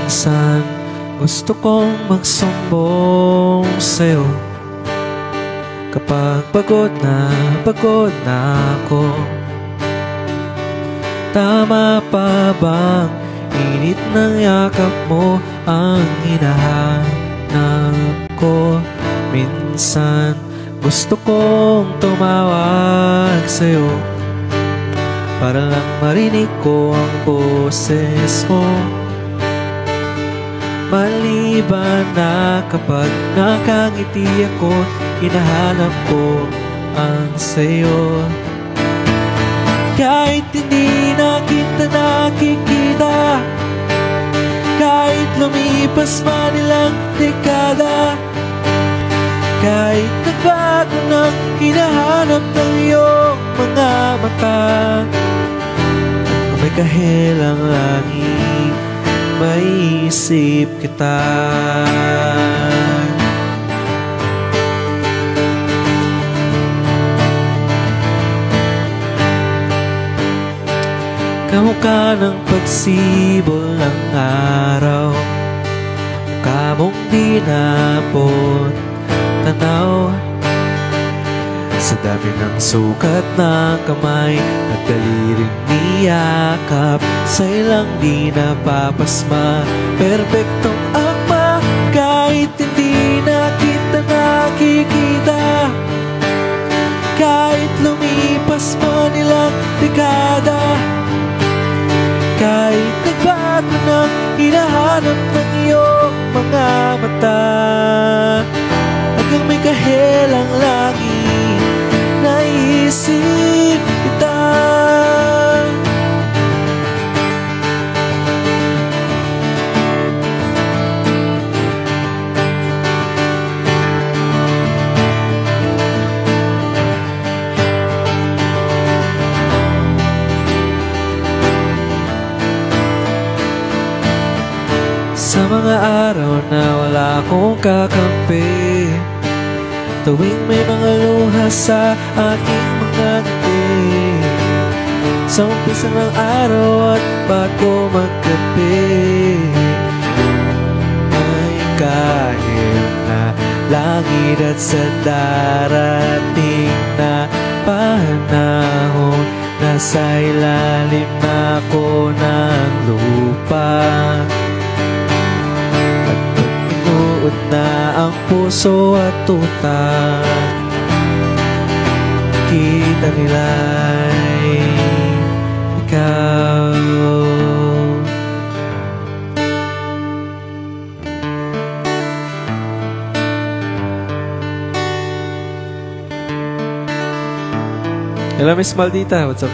Minsan gusto kong magsumbong sa'yo kapag pagod na ako. Tama pa bang init ng yakap mo ang hinahanap ko? Minsan gusto kong tumawag sa'yo para lang marinig ko ang boses mo. Maliban na kapag nakangiti ako, hinahanap ko ang sayo. Kahit hindi na kita nakikita, kahit lumipas man ilang dekada, kahit nagbago ng hinahanap ng iyong mga mata, may kahilang langit, maiisip kita. Kamukha ng pagsibol ng araw, mukha mong di napon tanaw. Sa dami ng sukat ng kamay at daliring niyakap, sa ilang di napapasma, perpektong akma. Kahit hindi na kita nakikita, kahit lumipas man ilang dekada, kahit nagbago na hinahanap ng iyong mga mata, hanggang may kahilang langit, naisip kita. Sa mga araw na wala akong kakampi, tuwing may mga luha sa aking mga ngiti, sa umpisa ng araw at bago maggabi, may kahit na langit at sa darating na panahon, nasa ilalim na ako ng lupa. Na ang puso at utak, kita nila'y ikaw. Hello, Miss Maldita. What's up?